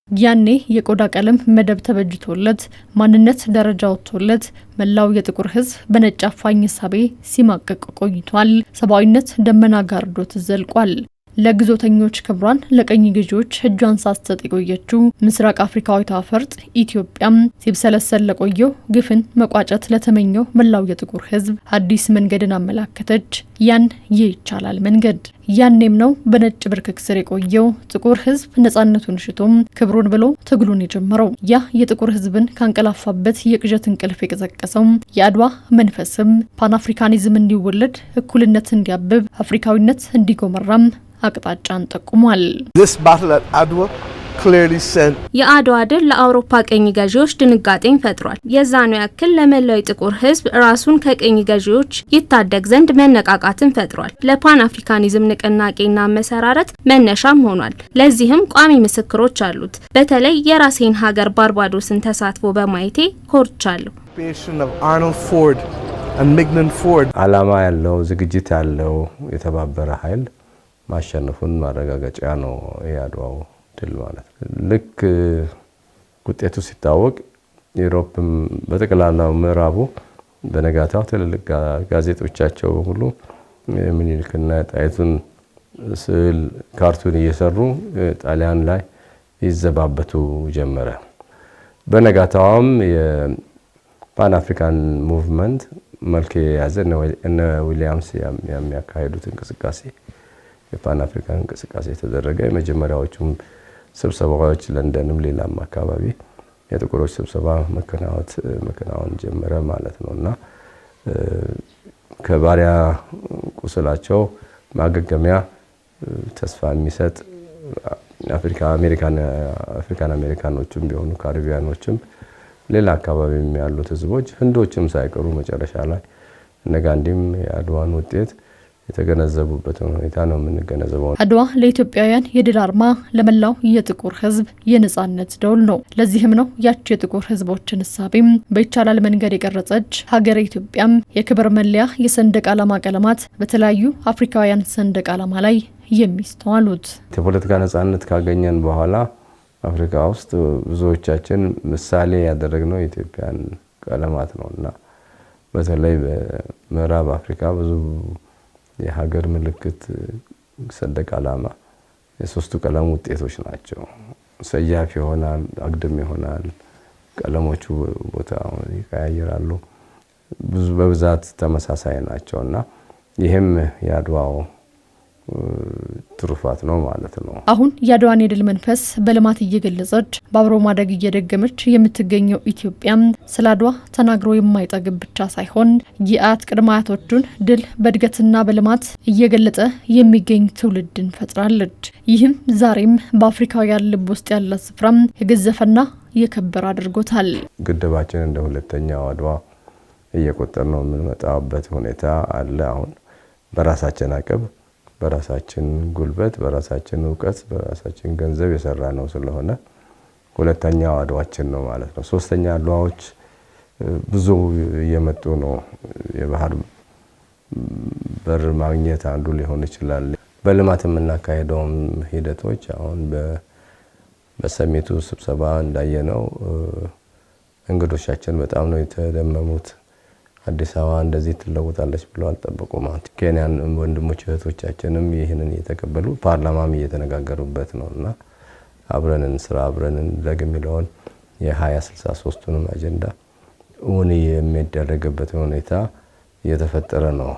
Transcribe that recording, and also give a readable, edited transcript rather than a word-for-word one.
ያኔ የቆዳ ቀለም መደብ ተበጅቶለት ማንነት ደረጃ ወጥቶለት መላው የጥቁር ሕዝብ በነጭ አፋኝ ሳቤ ሲማቀቅ ቆይቷል። ሰብአዊነት ደመና ጋርዶት ዘልቋል። ለግዞተኞች ክብሯን ለቀኝ ገዢዎች እጇን ሳትሰጥ የቆየችው ምስራቅ አፍሪካዊቷ ፈርጥ ኢትዮጵያም ሲብሰለሰል ለቆየው ግፍን መቋጨት ለተመኘው መላው የጥቁር ሕዝብ አዲስ መንገድን አመላከተች። ያን ይቻላል መንገድ ያኔም ነው በነጭ ብርክክ ስር የቆየው ጥቁር ሕዝብ ነጻነቱን ሽቶም ክብሩን ብሎ ትግሉን የጀመረው። ያ የጥቁር ሕዝብን ካንቀላፋበት የቅዠት እንቅልፍ የቀሰቀሰው የአድዋ መንፈስም ፓን አፍሪካኒዝም እንዲወለድ፣ እኩልነት እንዲያብብ፣ አፍሪካዊነት እንዲጎመራም አቅጣጫን ጠቁሟል። የአድዋ ድል ለአውሮፓ ቀኝ ገዢዎች ድንጋጤን ፈጥሯል። የዛኑ ያክል ለመላው ጥቁር ሕዝብ ራሱን ከቀኝ ገዢዎች ይታደግ ዘንድ መነቃቃትን ፈጥሯል። ለፓን አፍሪካኒዝም ንቅናቄና መሰራረት መነሻም ሆኗል። ለዚህም ቋሚ ምስክሮች አሉት። በተለይ የራሴን ሀገር ባርባዶስን ተሳትፎ በማየቴ ኮርቻለሁ። ዓላማ ያለው ዝግጅት ያለው የተባበረ ኃይል ማሸነፉን ማረጋገጫ ነው የአድዋው ድል ማለት ነው። ልክ ውጤቱ ሲታወቅ ዩሮፕም በጠቅላላው ምዕራቡ በነጋታው ትልልቅ ጋዜጦቻቸው ሁሉ ምኒልክና ጣይቱን ስዕል ካርቱን እየሰሩ ጣሊያን ላይ ይዘባበቱ ጀመረ። በነጋታውም የፓን አፍሪካን ሙቭመንት መልክ የያዘ እነ ዊሊያምስ የሚያካሂዱት እንቅስቃሴ የፓን አፍሪካን እንቅስቃሴ ተደረገ። የመጀመሪያዎቹም ስብሰባዎች ለንደንም ሌላም አካባቢ የጥቁሮች ስብሰባ መከናወን ጀመረ ማለት ነውና ከባሪያ ቁስላቸው ማገገሚያ ተስፋ የሚሰጥ አፍሪካን አሜሪካኖችም ቢሆኑ ካሪቢያኖችም ሌላ አካባቢ ያሉት ህዝቦች ህንዶችም ሳይቀሩ መጨረሻ ላይ እነ ጋንዲም የአድዋን ውጤት የተገነዘቡበት ሁኔታ ነው የምንገነዘበው። አድዋ ለኢትዮጵያውያን የድል አርማ፣ ለመላው የጥቁር ሕዝብ የነጻነት ደውል ነው። ለዚህም ነው ያቺ የጥቁር ሕዝቦችን እሳቤም በይቻላል መንገድ የቀረጸች ሀገረ ኢትዮጵያም የክብር መለያ የሰንደቅ ዓላማ ቀለማት በተለያዩ አፍሪካውያን ሰንደቅ ዓላማ ላይ የሚስተዋሉት። የፖለቲካ ነጻነት ካገኘን በኋላ አፍሪካ ውስጥ ብዙዎቻችን ምሳሌ ያደረግነው የኢትዮጵያን ቀለማት ነውና በተለይ በምዕራብ አፍሪካ ብዙ የሀገር ምልክት ሰንደቅ ዓላማ የሶስቱ ቀለም ውጤቶች ናቸው። ሰያፍ ይሆናል፣ አግድም ይሆናል፣ ቀለሞቹ ቦታ ይቀያየራሉ። በብዛት ተመሳሳይ ናቸውና ይሄም የአድዋው ትሩፋት ነው ማለት ነው። አሁን የአድዋን የድል መንፈስ በልማት እየገለጸች በአብሮ ማደግ እየደገመች የምትገኘው ኢትዮጵያም ስለ አድዋ ተናግሮ የማይጠግብ ብቻ ሳይሆን የአያት ቅድመ አያቶቹን ድል በእድገትና በልማት እየገለጸ የሚገኝ ትውልድን ፈጥራለች። ይህም ዛሬም በአፍሪካውያን ልብ ውስጥ ያለ ስፍራም የገዘፈና የከበረ አድርጎታል። ግድባችን እንደ ሁለተኛው አድዋ እየቆጠር ነው የምንመጣበት ሁኔታ አለ። አሁን በራሳችን አቅም፣ በራሳችን ጉልበት፣ በራሳችን እውቀት፣ በራሳችን ገንዘብ የሰራ ነው ስለሆነ ሁለተኛው አድዋችን ነው ማለት ነው። ሶስተኛ አድዋዎች ብዙ እየመጡ ነው። የባህር በር ማግኘት አንዱ ሊሆን ይችላል። በልማት የምናካሄደው ሂደቶች አሁን በሰሜቱ ስብሰባ እንዳየነው እንግዶቻችን በጣም ነው የተደመሙት። አዲስ አበባ እንደዚህ ትለውጣለች ብለው አልጠበቁም። ኬንያን ወንድሞች እህቶቻችንም ይህንን እየተቀበሉ ፓርላማም እየተነጋገሩበት ነውና አብረን እንስራ አብረን እንደግ የሚለውን የ2063ቱንም አጀንዳ እውን የሚደረግበት ሁኔታ እየተፈጠረ ነው።